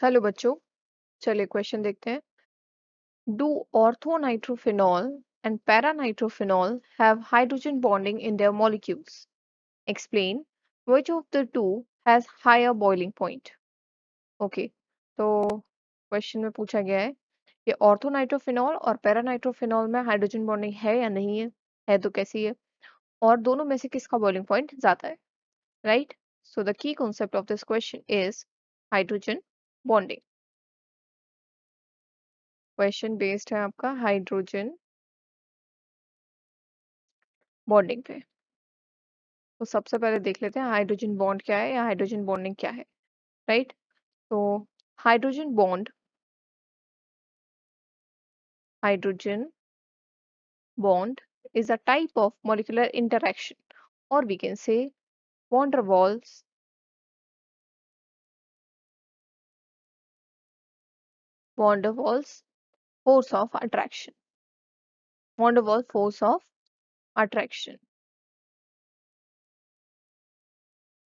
Hello बच्चों, चलिए question देखते हैं। Do orthonitrophenol and paranitrophenol have hydrogen bonding in their molecules? Explain which of the two has higher boiling point. Okay, तो question में पूछा गया है कि ऑर्थोनाइट्रोफिनॉल और पैरानाइट्रोफिनॉल में हाइड्रोजन बॉन्डिंग है या नहीं है तो कैसी है, और दोनों में से किसका बॉइलिंग पॉइंट ज्यादा है, right? So the key concept of this question is hydrogen bonding. Question based है आपका हाइड्रोजन बॉन्डिंग पे। तो सबसे पहले देख लेते हैं हाइड्रोजन बॉन्ड क्या है या हाइड्रोजन बॉन्डिंग क्या है, राइट? तो hydrogen bond, hydrogen bond is a type of molecular interaction, or we can say van der Waals force of attraction. Van der Waals force of attraction.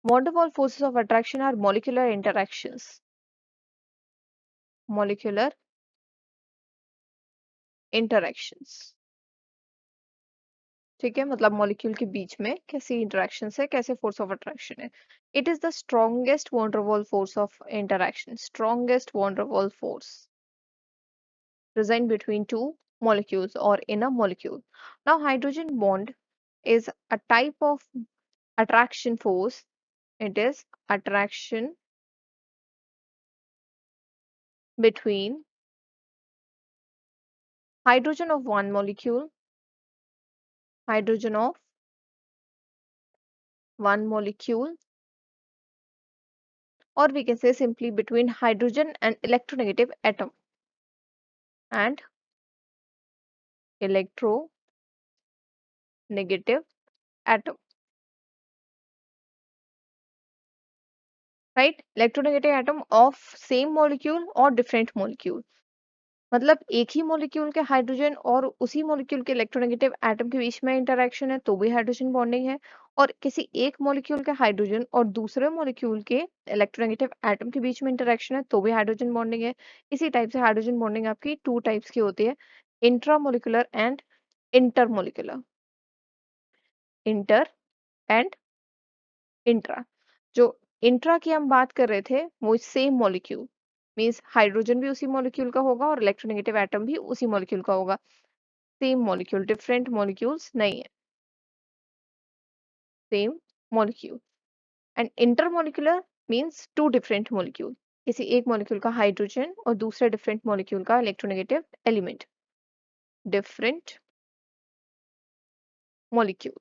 Van der Waals forces of attraction are molecular interactions. Molecular interactions. ठीक है, मतलब molecule के बीच में कैसी interaction है, कैसे force of attraction है। It is the strongest van der Waals force of interaction, strongest van der Waals force present between two molecules or in a molecule. Now hydrogen bond is a type of attraction force. It is attraction between hydrogen of one molecule, hydrogen of one molecule, or we can say simply between hydrogen and electronegative atom and electronegative atom, right? Electronegative atom of same molecule or different molecule, मतलब एक ही molecule के hydrogen और उसी molecule के electronegative atom के बीच में interaction है तो भी हाइड्रोजन बॉन्डिंग है, और किसी एक मॉलिक्यूल के हाइड्रोजन और दूसरे मॉलिक्यूल के इलेक्ट्रोनेगेटिव एटम के बीच में इंटरेक्शन है तो भी हाइड्रोजन बॉन्डिंग है। इसी टाइप से हाइड्रोजन बॉन्डिंग आपकी टू टाइप्स की होती है, intramolecular and intermolecular. Inter and intra. जो इंट्रा की हम बात कर रहे थे वो सेम मॉलिक्यूल, मींस हाइड्रोजन भी उसी मॉलिक्यूल का होगा और इलेक्ट्रोनेगेटिव एटम भी उसी मॉलिक्यूल का होगा। सेम मॉलिक्यूल, डिफरेंट मॉलिक्यूल्स नहीं है, same molecule. And intermolecular means two different molecule, किसी एक मॉलिक्यूल का हाइड्रोजन और दूसरे डिफरेंट मॉलिक्यूल का इलेक्ट्रोनेगेटिव एलिमेंट, डिफरेंट मॉलिक्यूल।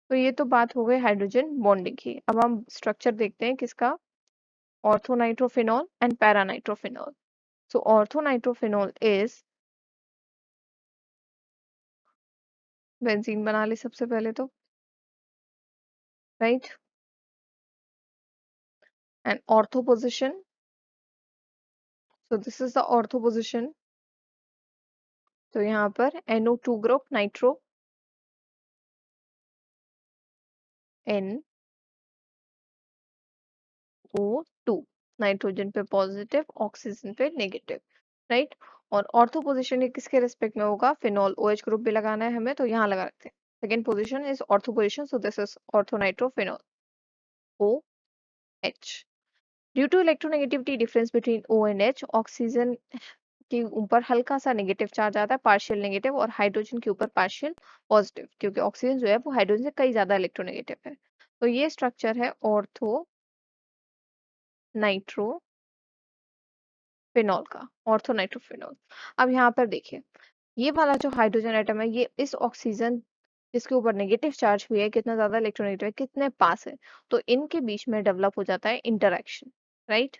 तो ये तो बात हो गई हाइड्रोजन बॉन्डिंग की। अब हम स्ट्रक्चर देखते हैं किसका, orthonitrophenol and paranitrophenol. So orthonitrophenol is, benzene बना ले सबसे पहले तो, right? And ortho position, so this is the ortho position. तो यहाँ पर NO2 group, nitro NO2, nitrogen पे पॉजिटिव, ऑक्सीजन पे नेगेटिव, राइट? और ऑर्थो पोजिशन ये किसके रिस्पेक्ट में होगा, फिनॉल OH ग्रुप भी लगाना है हमें तो यहाँ लगा रखते हैं। Second position is ortho position, so this is orthonitrophenol OH। Due to electronegativity difference between O and H, oxygen के ऊपर हल्का सा नेगेटिव चार्ज आता है, पार्शियल नेगेटिव, और हाइड्रोजन के ऊपर पार्शियल पॉजिटिव, क्योंकि ऑक्सीजन जो है वो हाइड्रोजन से कई ज्यादा इलेक्ट्रोनेगेटिव है। तो ये स्ट्रक्चर है ऑर्थो नाइट्रोफिनॉल का, ऑर्थो नाइट्रोफिनॉल। अब यहाँ पर देखिए, ये वाला जो हाइड्रोजन एटम है ये इस ऑक्सीजन जिसके ऊपर नेगेटिव चार्ज हुई है, कितना ज्यादा इलेक्ट्रोनेगेटिव है, कितने पास है, तो इनके बीच में डेवलप हो जाता है इंटरेक्शन, राइट?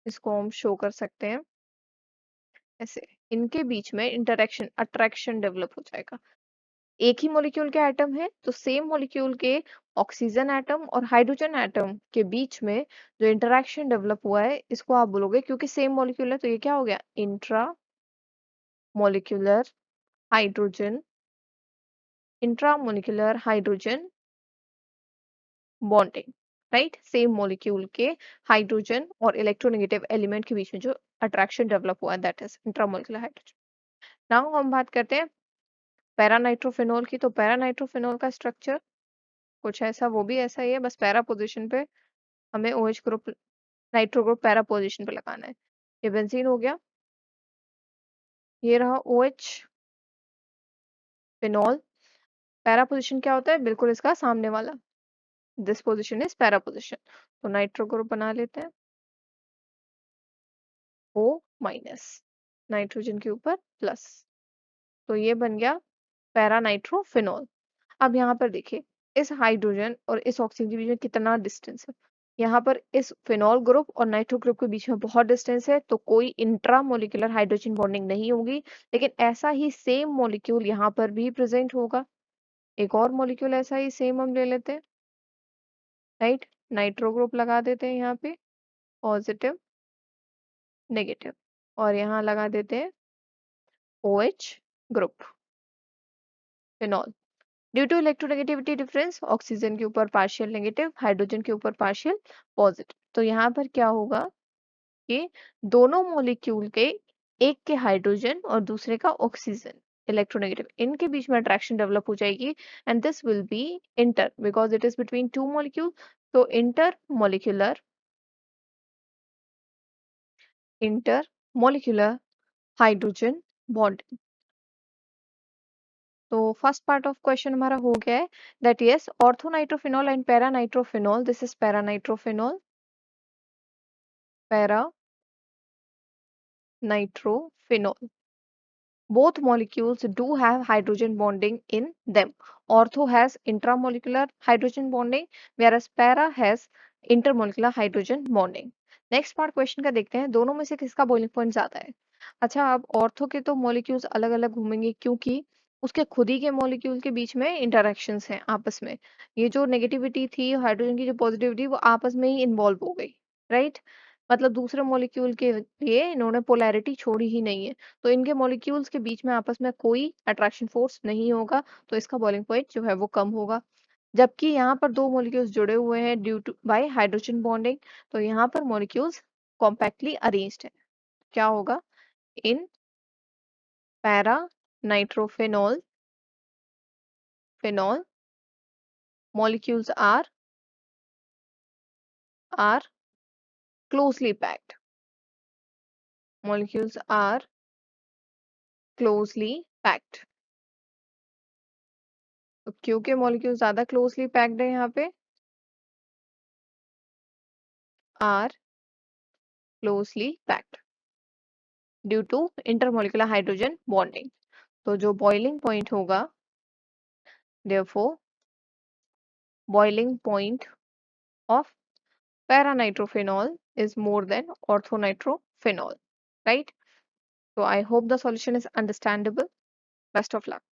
इसको हम शो कर सकते हैं ऐसे, इनके बीच में इंटरेक्शन, अट्रैक्शन डेवलप हो जाएगा। एक ही मॉलिक्यूल के एटम है तो सेम मॉलिक्यूल के ऑक्सीजन एटम और हाइड्रोजन एटम के बीच में जो इंटरेक्शन डेवलप हुआ है इसको आप बोलोगे, क्योंकि सेम मॉलिक्यूल है तो ये क्या हो गया, intra molecular hydrogen, intra molecular hydrogen bonding, right? Same molecule के हाइड्रोजन और इलेक्ट्रोनेगेटिव एलिमेंट के बीच में जो अट्रैक्शन डेवलप हुआ है that is intramolecular hydrogen. Now हम बात करते हैं पैरानाइट्रोफेनॉल की। तो पैरानाइट्रोफेनॉल का स्ट्रक्चर कुछ ऐसा, वो भी ऐसा ही है, बस पैरा पोजीशन पे हमें OH group, nitro group para position पे लगाना है। ये बेंजीन हो गया, ये रहा OH फिनॉल। पैरा पोजीशन क्या होता है? बिल्कुल इसका सामने वाला, this position is para position. तो नाइट्रो ग्रुप बना लेते हैं, O माइनस, नाइट्रोजन के ऊपर प्लस। तो ये बन गया पैरानाइट्रोफिनॉल। अब यहाँ पर देखिए, इस हाइड्रोजन और इस ऑक्सीजन के बीच में कितना डिस्टेंस है। यहाँ पर इस फिनॉल ग्रुप और नाइट्रो ग्रुप के बीच में बहुत डिस्टेंस है, तो कोई इंट्रामोलिकुलर हाइड्रोजन बॉन्डिंग नहीं होगी। लेकिन ऐसा ही सेम मॉलिक्यूल यहाँ पर भी प्रेजेंट होगा। एक और मॉलिक्यूल ऐसा ही सेम हम ले लेते हैं, राइट? नाइट्रो ग्रुप लगा देते हैं यहाँ पे, पॉजिटिव नेगेटिव, और यहाँ लगा देते हैं OH group phenol. Due to electronegativity difference, oxygen के ऊपर पार्शियल नेगेटिव, हाइड्रोजन के ऊपर पार्शियल पॉजिटिव। तो यहाँ पर क्या होगा कि दोनों मॉलिक्यूल के, एक के हाइड्रोजन और दूसरे का ऑक्सीजन इलेक्ट्रोनेगेटिव, इनके बीच में अट्रैक्शन डेवलप हो जाएगी and this will be inter, because it is between two molecule. तो इंटर मॉलिक्यूलर हाइड्रोजन बॉन्ड। तो फर्स्ट पार्ट ऑफ क्वेश्चन हमारा हो गया है, that yes orthonitrophenol and paranitrophenol, this is paranitrophenol, paranitrophenol, both molecules do have hydrogen bonding in them. Ortho has intramolecular hydrogen bonding, whereas para has intermolecular hydrogen bonding. Next part question का देखते हैं, दोनों में से किसका boiling point ज्यादा है। अच्छा, अब ऑर्थो के तो मॉलिक्यूल्स अलग अलग घूमेंगे, क्योंकि उसके खुद ही के मॉलिक्यूल के बीच में इंटरेक्शंस हैं आपस में। ये जो नेगेटिविटी थी, हाइड्रोजन की जो पॉजिटिविटी, वो आपस में ही इन्वॉल्व हो गई, राइट? मतलब दूसरे मॉलिक्यूल के लिए इन्होंने पोलैरिटी छोड़ी ही नहीं है। तो इनके मॉलिक्यूल्स के बीच में आपस में कोई अट्रैक्शन फोर्स नहीं होगा, तो इसका बॉइलिंग पॉइंट जो है वो कम होगा। जबकि यहाँ पर दो मॉलिक्यूल्स जुड़े हुए हैं due to by hydrogen bonding, तो यहाँ पर मॉलिक्यूल्स कॉम्पैक्टली अरेंज्ड है। क्या होगा? In para nitrophenol phenol molecules are closely packed, molecules are closely packed। तो क्योंकि मॉलिक्यूल ज्यादा क्लोजली पैक्ड है यहाँ पे, are closely packed due to intermolecular hydrogen bonding. तो जो बॉइलिंग पॉइंट होगा, therefore boiling point of paranitrophenol is more than orthonitrophenol, right? So I hope the solution is understandable. Best of luck.